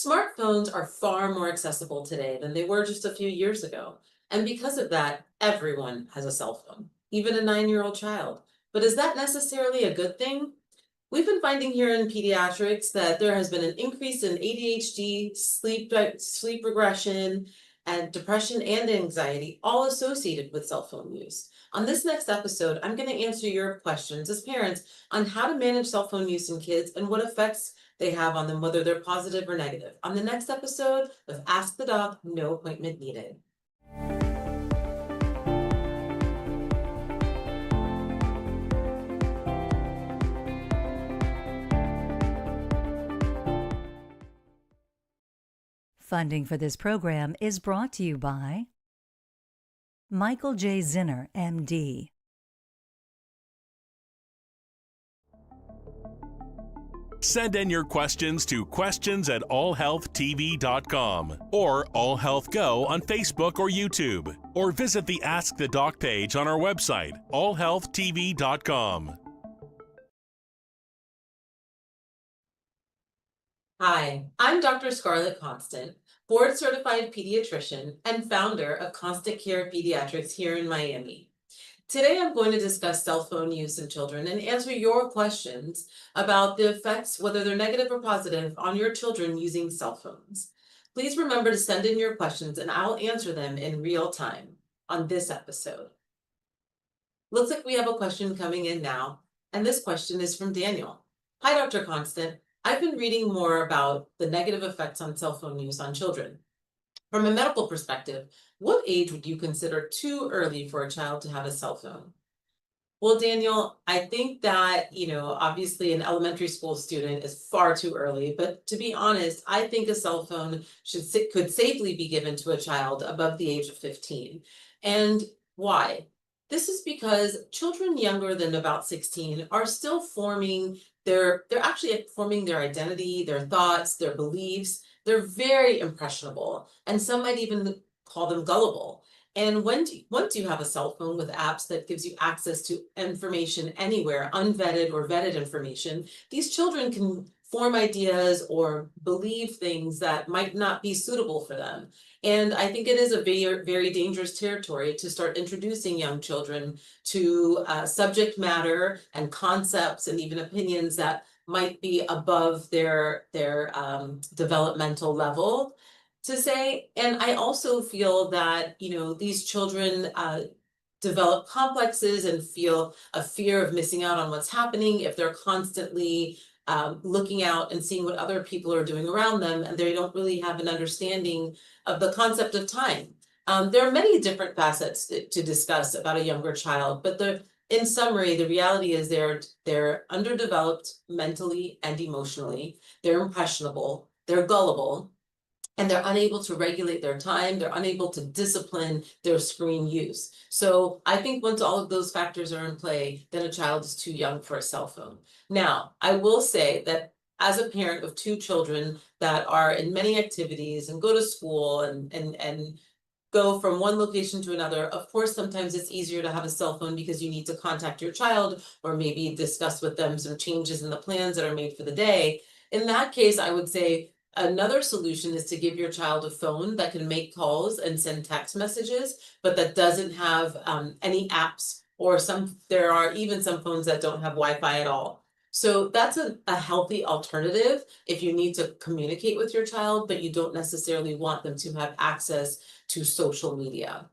Smartphones are far more accessible today than they were just a few years ago. And because of that, everyone has a cell phone, even a 9-year-old child. But is that necessarily a good thing? We've been finding here in pediatrics that there has been an increase in ADHD, sleep regression, and depression and anxiety, all associated with cell phone use. On this next episode, I'm going to answer your questions as parents on how to manage cell phone use in kids and what effects they have on them, whether they're positive or negative. On the next episode of Ask the Doc, no appointment needed. Funding for this program is brought to you by Michael J. Zinner, MD. Send in your questions to questions@allhealthtv.com or AllHealthGo on Facebook or YouTube, or visit the Ask the Doc page on our website, allhealthtv.com. Hi, I'm Dr. Scarlet Constant, board-certified pediatrician and founder of Constant Care Pediatrics here in Miami. Today, I'm going to discuss cell phone use in children and answer your questions about the effects, whether they're negative or positive, on your children using cell phones. Please remember to send in your questions and I'll answer them in real time on this episode. Looks like we have a question coming in now, and this question is from Daniel. Hi, Dr. Constant. I've been reading more about the negative effects on cell phone use on children. From a medical perspective, what age would you consider too early for a child to have a cell phone? Well, Daniel, I think that, obviously an elementary school student is far too early, but to be honest, I think a cell phone could safely be given to a child above the age of 15. And why? This is because children younger than about 16 are still forming they're actually forming their identity, their thoughts, their beliefs. They're very impressionable, and some might even call them gullible. And once you have a cell phone with apps that gives you access to information anywhere, unvetted or vetted information, these children can form ideas or believe things that might not be suitable for them. And I think it is a very, very dangerous territory to start introducing young children to subject matter and concepts and even opinions that might be above their developmental level to say. And I also feel that, these children develop complexes and feel a fear of missing out on what's happening if they're constantly looking out and seeing what other people are doing around them, and they don't really have an understanding of the concept of time. There are many different facets to discuss about a younger child, but in summary, the reality is they're underdeveloped mentally and emotionally, they're impressionable, they're gullible, and they're unable to regulate their time, they're unable to discipline their screen use. So I think once all of those factors are in play, then a child is too young for a cell phone. Now, I will say that as a parent of two children that are in many activities and go to school and go from one location to another, of course, sometimes it's easier to have a cell phone because you need to contact your child or maybe discuss with them some changes in the plans that are made for the day. In that case, I would say another solution is to give your child a phone that can make calls and send text messages, but that doesn't have any apps, or there are even some phones that don't have Wi-Fi at all. So that's a healthy alternative if you need to communicate with your child, but you don't necessarily want them to have access to social media.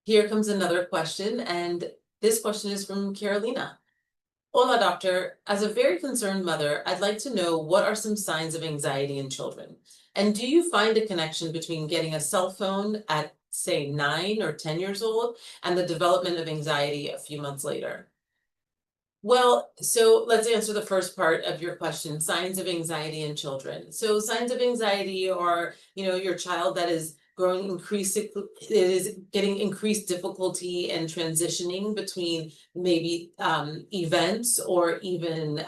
Here comes another question, and this question is from Carolina. Hola, doctor. As a very concerned mother, I'd like to know what are some signs of anxiety in children? And do you find a connection between getting a cell phone at, say, 9 or 10 years old and the development of anxiety a few months later? Well, so let's answer the first part of your question, signs of anxiety in children. So signs of anxiety are, your child that is getting increased difficulty in transitioning between maybe events or even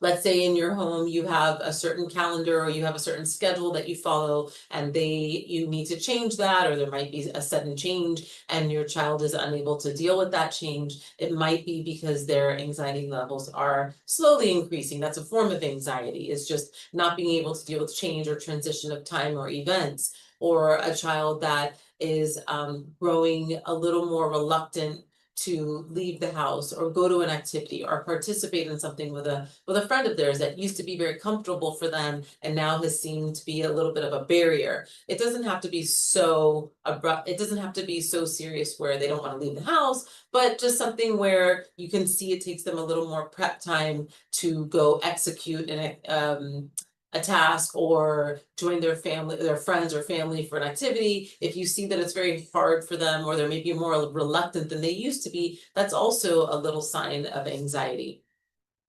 Let's say in your home you have a certain calendar or you have a certain schedule that you follow, and you need to change that, or there might be a sudden change and your child is unable to deal with that change. It might be because their anxiety levels are slowly increasing. That's a form of anxiety, is just not being able to deal with change or transition of time or events, or a child that is growing a little more reluctant to leave the house or go to an activity or participate in something with a friend of theirs that used to be very comfortable for them and now has seemed to be a little bit of a barrier. It doesn't have to be so abrupt, it doesn't have to be so serious where they don't want to leave the house, but just something where you can see it takes them a little more prep time to go execute a task or join their family, their friends or family for an activity. If you see that it's very hard for them, or they're maybe more reluctant than they used to be, that's also a little sign of anxiety.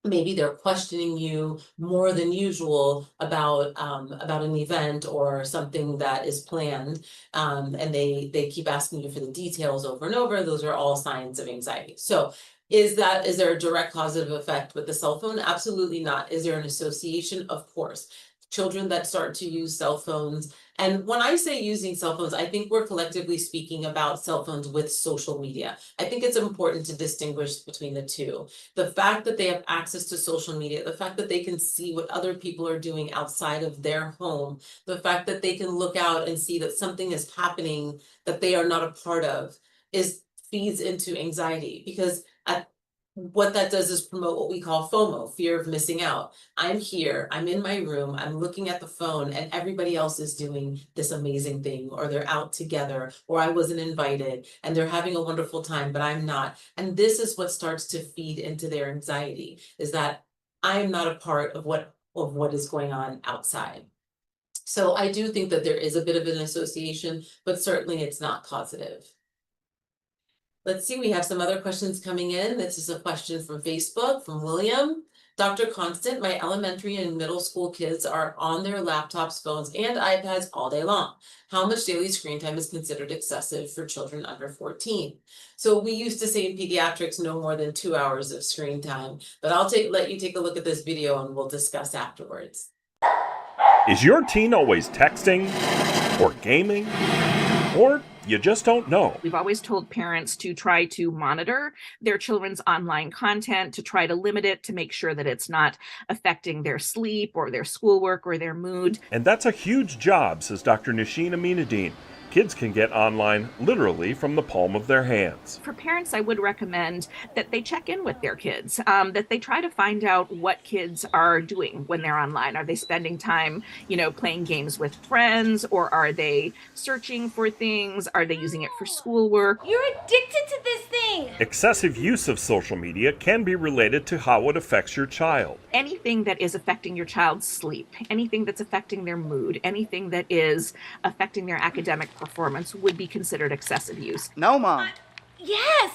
Maybe they're questioning you more than usual about an event or something that is planned, and they keep asking you for the details over and over. Those are all signs of anxiety. So is there a direct causative effect with the cell phone? Absolutely not. Is there an association? Of course. Children that start to use cell phones, and when I say using cell phones, I think we're collectively speaking about cell phones with social media. I think it's important to distinguish between the two. The fact that they have access to social media, the fact that they can see what other people are doing outside of their home, the fact that they can look out and see that something is happening that they are not a part of, feeds into anxiety, because what that does is promote what we call FOMO, fear of missing out. I'm here, I'm in my room, I'm looking at the phone, and everybody else is doing this amazing thing, or they're out together, or I wasn't invited, and they're having a wonderful time, but I'm not. And this is what starts to feed into their anxiety, is that I am not a part of what is going on outside. So I do think that there is a bit of an association, but certainly it's not causative. Let's see, we have some other questions coming in. This is a question from Facebook, from William. Dr. Constant, my elementary and middle school kids are on their laptops, phones, and iPads all day long. How much daily screen time is considered excessive for children under 14? So we used to say in pediatrics, no more than 2 hours of screen time, but let you take a look at this video and we'll discuss afterwards. Is your teen always texting or gaming? Or you just don't know? We've always told parents to try to monitor their children's online content, to try to limit it, to make sure that it's not affecting their sleep or their schoolwork or their mood. And that's a huge job, says Dr. Nasheen Aminuddin. Kids can get online literally from the palm of their hands. For parents, I would recommend that they check in with their kids, that they try to find out what kids are doing when they're online. Are they spending time, playing games with friends, or are they searching for things? Are they using it for schoolwork? You're addicted to this thing! Excessive use of social media can be related to how it affects your child. Anything that is affecting your child's sleep, anything that's affecting their mood, anything that is affecting their academic performance would be considered excessive use. No, Mom. Yes!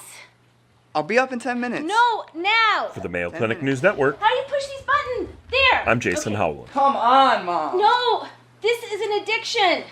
I'll be up in 10 minutes. No, now! For the Mayo Clinic News Network, How do you push these buttons? There! I'm Jason Okay. Howland. Come on, Mom. No! This is an addiction!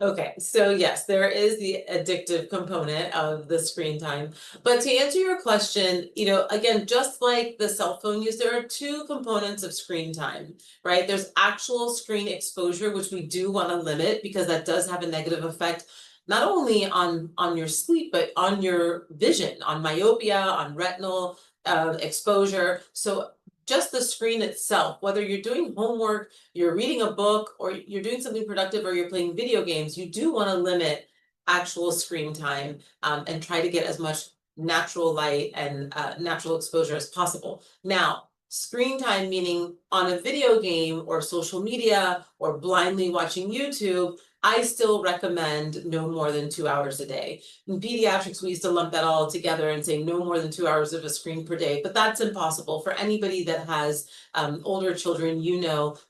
Okay, so yes, there is the addictive component of the screen time. But to answer your question, again, just like the cell phone use, there are two components of screen time, right? There's actual screen exposure, which we do want to limit because that does have a negative effect, not only on your sleep, but on your vision, on myopia, on retinal exposure. So just the screen itself, whether you're doing homework, you're reading a book, or you're doing something productive, or you're playing video games, you do want to limit actual screen time and try to get as much natural light and natural exposure as possible. Now, screen time meaning on a video game or social media or blindly watching YouTube, I still recommend no more than 2 hours a day. In pediatrics, we used to lump that all together and say no more than 2 hours of a screen per day, but that's impossible. For anybody that has older children,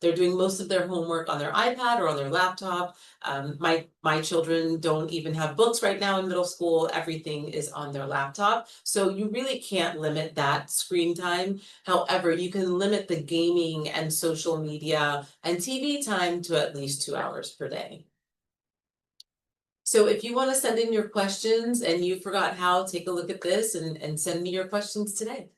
they're doing most of their homework on their iPad or on their laptop. My children don't even have books right now in middle school. Everything is on their laptop. So you really can't limit that screen time. However, you can limit the gaming and social media and TV time to at least 2 hours per day. So if you want to send in your questions and you forgot how, take a look at this and send me your questions today.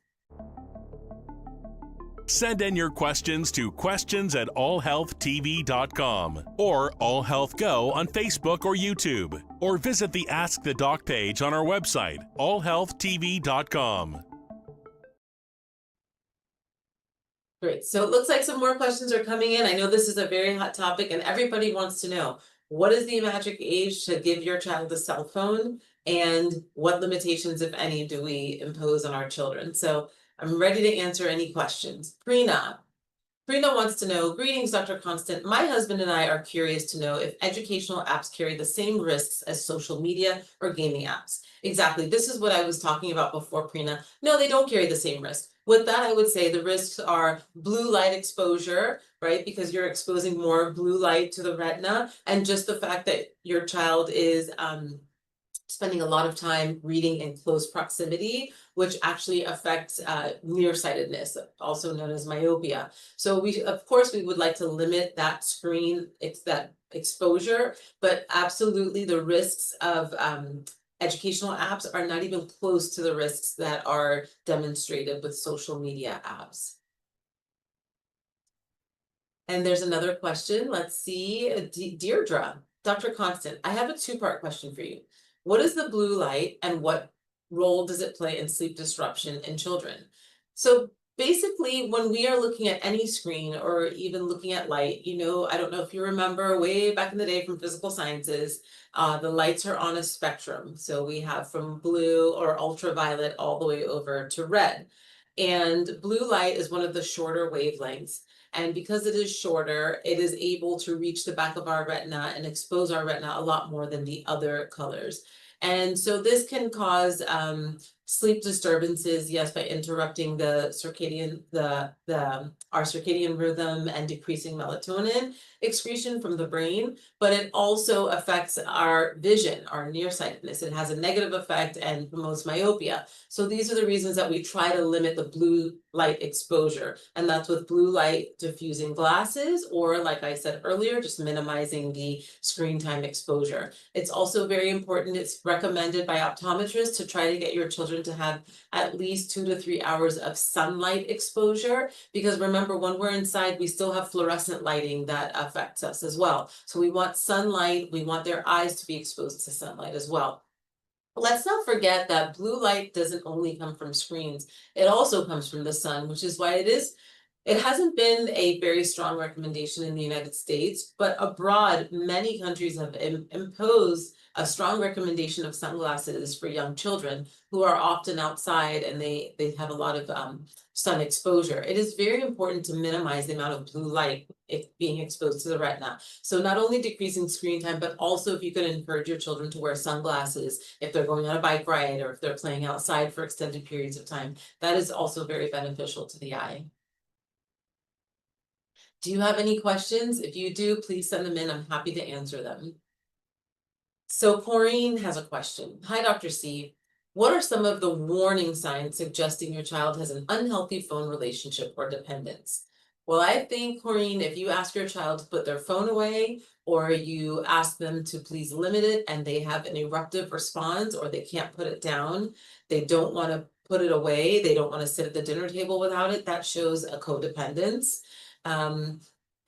Send in your questions to questions@allhealthtv.com or AllHealthGo on Facebook or YouTube, or visit the Ask the Doc page on our website, allhealthtv.com. Great. So it looks like some more questions are coming in. I know this is a very hot topic and everybody wants to know, what is the magic age to give your child a cell phone, and what limitations, if any, do we impose on our children? So I'm ready to answer any questions. Prina wants to know, greetings, Dr. Constant. My husband and I are curious to know if educational apps carry the same risks as social media or gaming apps. Exactly. This is what I was talking about before, Prina. No, they don't carry the same risk. With that, I would say the risks are blue light exposure, right? Because you're exposing more blue light to the retina, and just the fact that your child is spending a lot of time reading in close proximity, which actually affects nearsightedness, also known as myopia. So of course, we would like to limit that that exposure, but absolutely the risks of educational apps are not even close to the risks that are demonstrated with social media apps. And there's another question. Let's see, Deirdre. Dr. Constant, I have a two-part question for you. What is the blue light, and what role does it play in sleep disruption in children? So basically, when we are looking at any screen or even looking at light, I don't know if you remember way back in the day from physical sciences, the lights are on a spectrum. So we have from blue or ultraviolet all the way over to red. And blue light is one of the shorter wavelengths. And because it is shorter, it is able to reach the back of our retina and expose our retina a lot more than the other colors. And so this can cause sleep disturbances, yes, by interrupting the our circadian rhythm and decreasing melatonin excretion from the brain, but it also affects our vision, our nearsightedness. It has a negative effect and promotes myopia. So these are the reasons that we try to limit the blue light exposure, and that's with blue light diffusing glasses, or like I said earlier, just minimizing the screen time exposure. It's also very important, it's recommended by optometrists to try to get your children to have at least 2 to 3 hours of sunlight exposure, because remember, when we're inside, we still have fluorescent lighting that affects us as well. So we want sunlight, we want their eyes to be exposed to sunlight as well. Let's not forget that blue light doesn't only come from screens, it also comes from the sun, which is why it hasn't been a very strong recommendation in the United States, but abroad, many countries have imposed a strong recommendation of sunglasses for young children who are often outside and they have a lot of sun exposure. It is very important to minimize the amount of blue light being exposed to the retina. So not only decreasing screen time, but also if you could encourage your children to wear sunglasses if they're going on a bike ride or if they're playing outside for extended periods of time, that is also very beneficial to the eye. Do you have any questions? If you do, please send them in. I'm happy to answer them. So Corinne has a question. Hi, Dr. C. What are some of the warning signs suggesting your child has an unhealthy phone relationship or dependence? Well, I think, Corinne, if you ask your child to put their phone away, or you ask them to please limit it and they have an eruptive response, or they can't put it down, they don't want to put it away, they don't want to sit at the dinner table without it, that shows a codependence.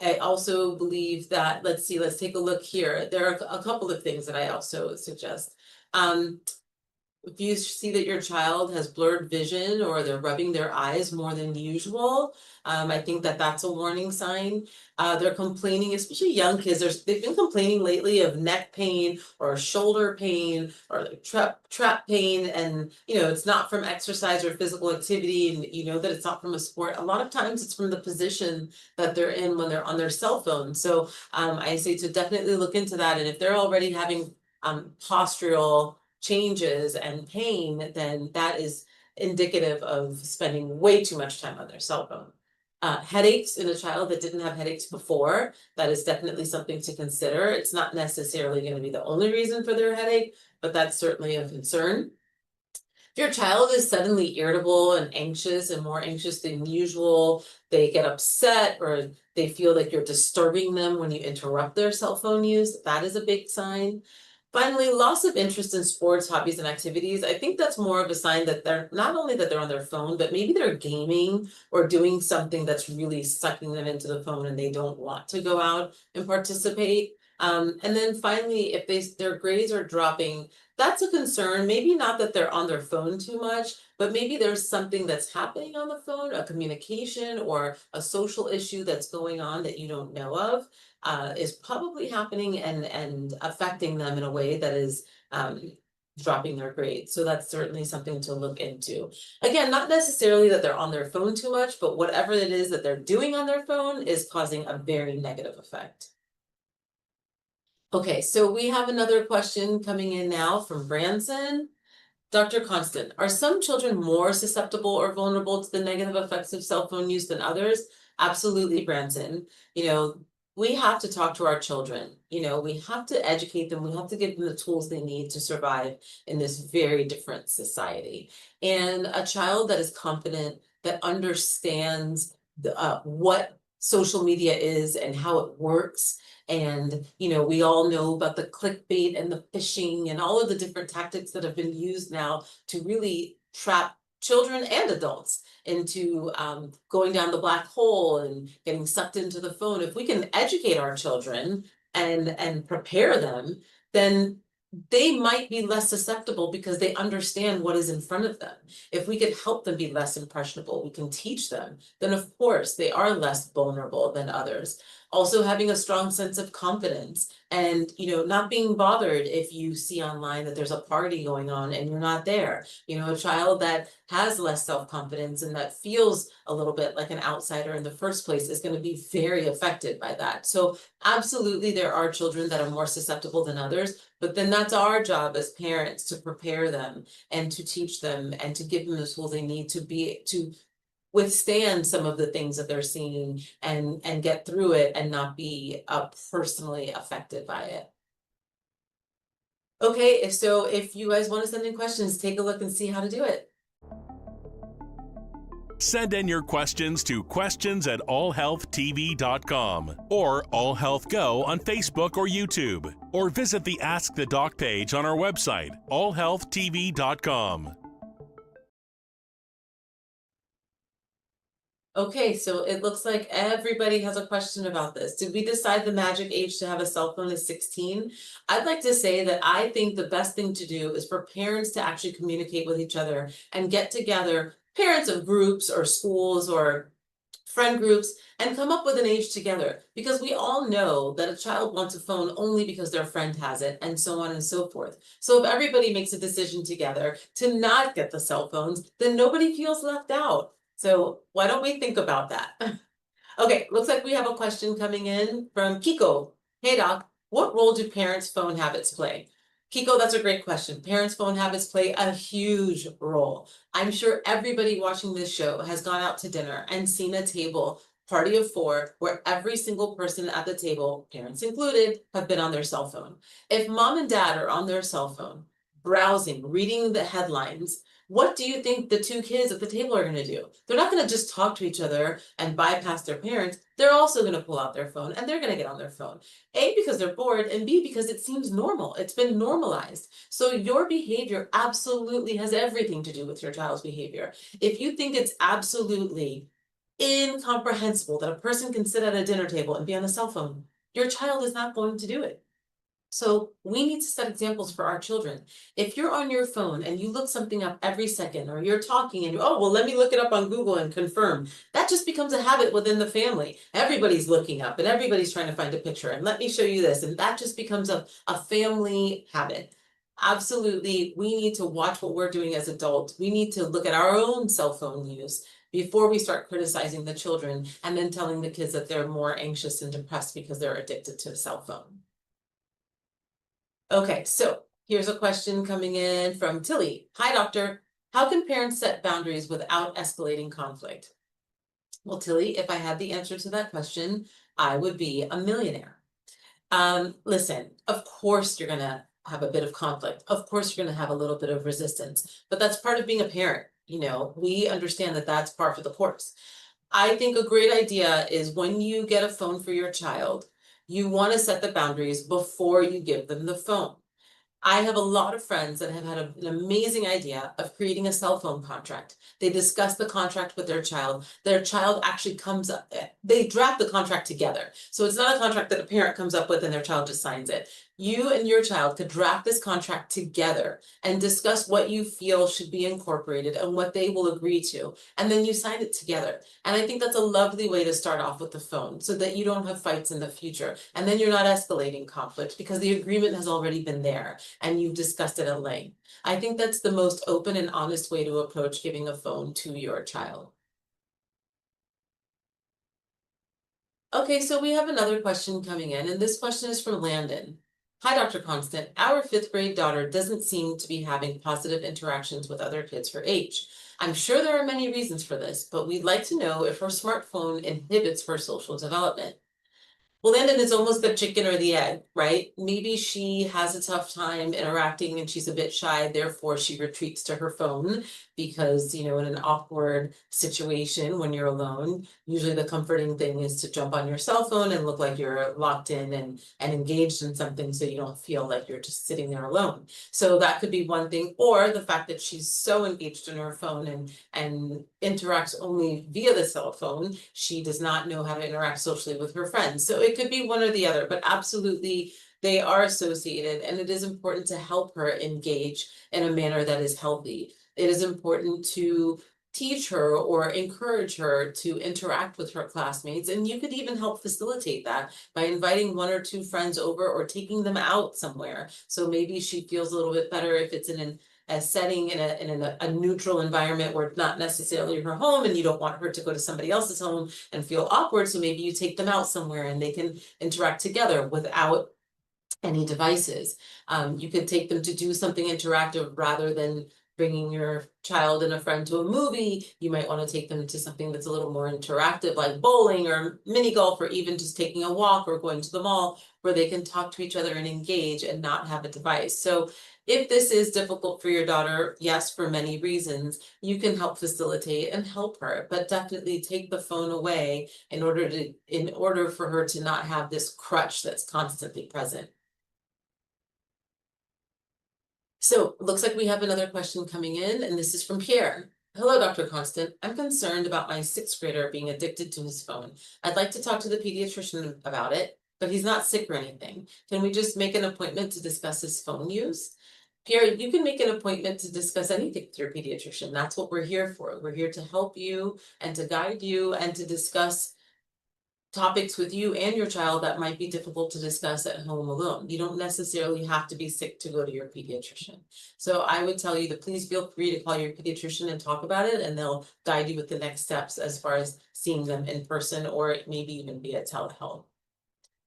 I also believe that, let's take a look here. There are a couple of things that I also suggest. If you see that your child has blurred vision or they're rubbing their eyes more than usual, I think that that's a warning sign. They're complaining, especially young kids, they've been complaining lately of neck pain or shoulder pain or like trap pain, and it's not from exercise or physical activity, and that it's not from a sport. A lot of times it's from the position that they're in when they're on their cell phone. So I say to definitely look into that, and if they're already having postural changes and pain, then that is indicative of spending way too much time on their cell phone. Headaches in a child that didn't have headaches before, that is definitely something to consider. It's not necessarily going to be the only reason for their headache, but that's certainly a concern. If your child is suddenly irritable and anxious and more anxious than usual, they get upset or they feel like you're disturbing them when you interrupt their cell phone use, that is a big sign. Finally, loss of interest in sports, hobbies, and activities. I think that's more of a sign that they're not only that they're on their phone, but maybe they're gaming or doing something that's really sucking them into the phone and they don't want to go out and participate. And then finally, if their grades are dropping, that's a concern. Maybe not that they're on their phone too much, but maybe there's something that's happening on the phone, a communication or a social issue that's going on that you don't know of. Is probably happening and affecting them in a way that is dropping their grades. So that's certainly something to look into. Again, not necessarily that they're on their phone too much, but whatever it is that they're doing on their phone is causing a very negative effect. Okay, so we have another question coming in now from Branson. Dr. Constant, are some children more susceptible or vulnerable to the negative effects of cell phone use than others? Absolutely, Branson. We have to talk to our children. We have to educate them. We have to give them the tools they need to survive in this very different society. And a child that is confident, that understands what social media is and how it works. And, we all know about the clickbait and the phishing and all of the different tactics that have been used now to really trap children and adults into going down the black hole and getting sucked into the phone. If we can educate our children and prepare them, then they might be less susceptible because they understand what is in front of them. If we could help them be less impressionable, we can teach them, then of course they are less vulnerable than others. Also having a strong sense of confidence and, not being bothered if you see online that there's a party going on and you're not there. A child that has less self-confidence and that feels a little bit like an outsider in the first place is going to be very affected by that. So absolutely, there are children that are more susceptible than others, but then that's our job as parents to prepare them and to teach them and to give them the tools they need to withstand some of the things that they're seeing and get through it and not be personally affected by it. Okay, so if you guys want to send in questions, take a look and see how to do it. Send in your questions to questions@allhealthtv.com or AllHealthGo on Facebook or YouTube, or visit the Ask the Doc page on our website, allhealthtv.com. Okay, so it looks like everybody has a question about this. Did we decide the magic age to have a cell phone is 16? I'd like to say that I think the best thing to do is for parents to actually communicate with each other and get together, parents of groups or schools or friend groups, and come up with an age together, because we all know that a child wants a phone only because their friend has it, and so on and so forth. So if everybody makes a decision together to not get the cell phones, then nobody feels left out. So why don't we think about that? Okay, looks like we have a question coming in from Kiko. Hey doc, what role do parents' phone habits play? Kiko, that's a great question. Parents' phone habits play a huge role. I'm sure everybody watching this show has gone out to dinner and seen a table, party of 4, where every single person at the table, parents included, have been on their cell phone. If mom and dad are on their cell phone, browsing, reading the headlines, what do you think the 2 kids at the table are going to do? They're not going to just talk to each other and bypass their parents. They're also going to pull out their phone and they're going to get on their phone. A, because they're bored, and B, because it seems normal. It's been normalized. So your behavior absolutely has everything to do with your child's behavior. If you think it's absolutely incomprehensible that a person can sit at a dinner table and be on a cell phone, your child is not going to do it. So we need to set examples for our children. If you're on your phone and you look something up every second, or you're talking and let me look it up on Google and confirm, that just becomes a habit within the family. Everybody's looking up and everybody's trying to find a picture and let me show you this. And that just becomes a family habit. Absolutely, we need to watch what we're doing as adults. We need to look at our own cell phone use before we start criticizing the children and then telling the kids that they're more anxious and depressed because they're addicted to a cell phone. Okay, so here's a question coming in from Tilly. Hi, doctor. How can parents set boundaries without escalating conflict? Well, Tilly, if I had the answer to that question, I would be a millionaire. Listen, of course you're going to have a bit of conflict. Of course you're going to have a little bit of resistance, but that's part of being a parent. We understand that that's par for the course. I think a great idea is when you get a phone for your child, you want to set the boundaries before you give them the phone. I have a lot of friends that have had an amazing idea of creating a cell phone contract. They discuss the contract with their child. Their child actually comes up, they draft the contract together. So it's not a contract that a parent comes up with and their child just signs it. You and your child could draft this contract together and discuss what you feel should be incorporated and what they will agree to. And then you sign it together. And I think that's a lovely way to start off with the phone so that you don't have fights in the future. And then you're not escalating conflict because the agreement has already been there and you've discussed it at length. I think that's the most open and honest way to approach giving a phone to your child. Okay, so we have another question coming in, and this question is from Landon. Hi, Dr. Constant. Our 5th grade daughter doesn't seem to be having positive interactions with other kids her age. I'm sure there are many reasons for this, but we'd like to know if her smartphone inhibits her social development. Well, Landon, it's almost the chicken or the egg, right? Maybe she has a tough time interacting and she's a bit shy, therefore she retreats to her phone because, in an awkward situation when you're alone, usually the comforting thing is to jump on your cell phone and look like you're locked in and engaged in something so you don't feel like you're just sitting there alone. So that could be one thing, or the fact that she's so engaged in her phone and interacts only via the cell phone, she does not know how to interact socially with her friends. So it could be one or the other, but absolutely they are associated, and it is important to help her engage in a manner that is healthy. It is important to teach her or encourage her to interact with her classmates, and you could even help facilitate that by inviting 1 or 2 friends over or taking them out somewhere. So maybe she feels a little bit better if it's in a setting in a neutral environment where it's not necessarily her home and you don't want her to go to somebody else's home and feel awkward. So maybe you take them out somewhere and they can interact together without any devices. You could take them to do something interactive rather than bringing your child and a friend to a movie. You might want to take them to something that's a little more interactive, like bowling or mini golf, or even just taking a walk or going to the mall where they can talk to each other and engage and not have a device. So if this is difficult for your daughter, yes, for many reasons, you can help facilitate and help her, but definitely take the phone away in order for her to not have this crutch that's constantly present. So it looks like we have another question coming in, and this is from Pierre. Hello, Dr. Constant. I'm concerned about my 6th grader being addicted to his phone. I'd like to talk to the pediatrician about it, but he's not sick or anything. Can we just make an appointment to discuss his phone use? Pierre, you can make an appointment to discuss anything with your pediatrician. That's what we're here for. We're here to help you and to guide you and to discuss topics with you and your child that might be difficult to discuss at home alone. You don't necessarily have to be sick to go to your pediatrician. So I would tell you to please feel free to call your pediatrician and talk about it, and they'll guide you with the next steps as far as seeing them in person or maybe even via telehealth.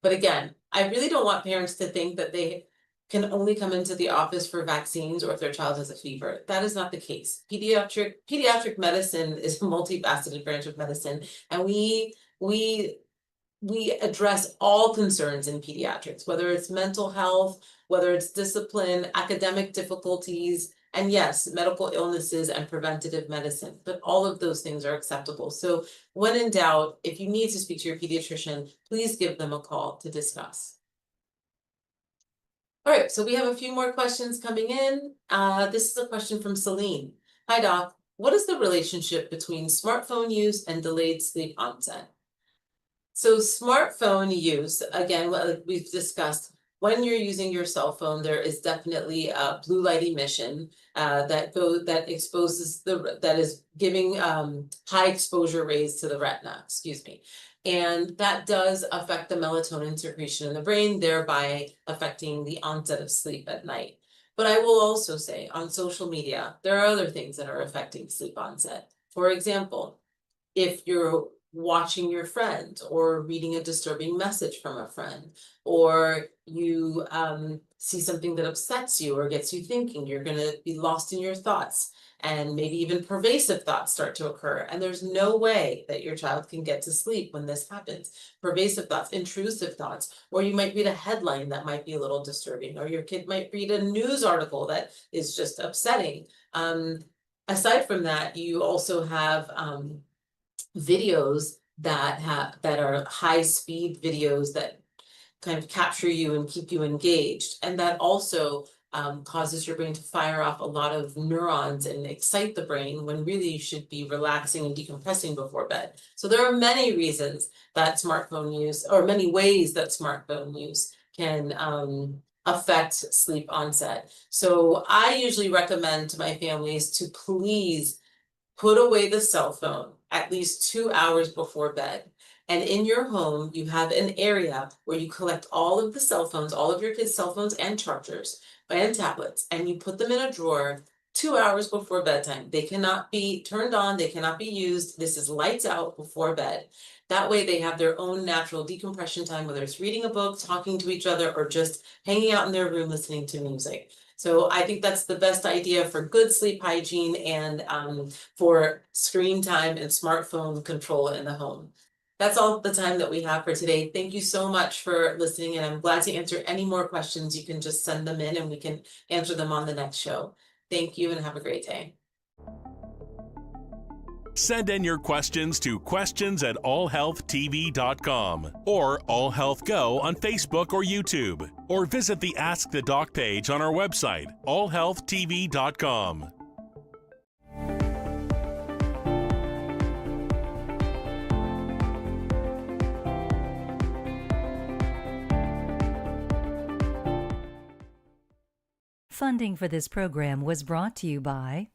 But again, I really don't want parents to think that they can only come into the office for vaccines or if their child has a fever. That is not the case. Pediatric medicine is a multifaceted branch of medicine, and we address all concerns in pediatrics, whether it's mental health, whether it's discipline, academic difficulties, and yes, medical illnesses and preventative medicine, but all of those things are acceptable. So when in doubt, if you need to speak to your pediatrician, please give them a call to discuss. All right, so we have a few more questions coming in. This is a question from Celine. Hi, Doc. What is the relationship between smartphone use and delayed sleep onset? So smartphone use, again, like we've discussed, when you're using your cell phone, there is definitely a blue light emission that exposes that is giving high exposure rays to the retina, excuse me. And that does affect the melatonin secretion in the brain, thereby affecting the onset of sleep at night. But I will also say on social media, there are other things that are affecting sleep onset. For example, if you're watching your friend or reading a disturbing message from a friend, or you see something that upsets you or gets you thinking, you're going to be lost in your thoughts, and maybe even pervasive thoughts start to occur. And there's no way that your child can get to sleep when this happens. Pervasive thoughts, intrusive thoughts, or you might read a headline that might be a little disturbing, or your kid might read a news article that is just upsetting. Aside from that, you also have videos that are high speed videos that kind of capture you and keep you engaged, and that also causes your brain to fire off a lot of neurons and excite the brain when really you should be relaxing and decompressing before bed. So there are many reasons that smartphone use, or many ways that smartphone use can affect sleep onset. So I usually recommend to my families to please put away the cell phone at least 2 hours before bed. And in your home, you have an area where you collect all of the cell phones, all of your kids' cell phones and chargers and tablets, and you put them in a drawer 2 hours before bedtime. They cannot be turned on, they cannot be used. This is lights out before bed. That way they have their own natural decompression time, whether it's reading a book, talking to each other, or just hanging out in their room listening to music. So I think that's the best idea for good sleep hygiene and for screen time and smartphone control in the home. That's all the time that we have for today. Thank you so much for listening, and I'm glad to answer any more questions. You can just send them in and we can answer them on the next show. Thank you and have a great day. Send in your questions to questions@allhealthtv.com or AllHealthGo on Facebook or YouTube, or visit the Ask the Doc page on our website, allhealthtv.com. Funding for this program was brought to you by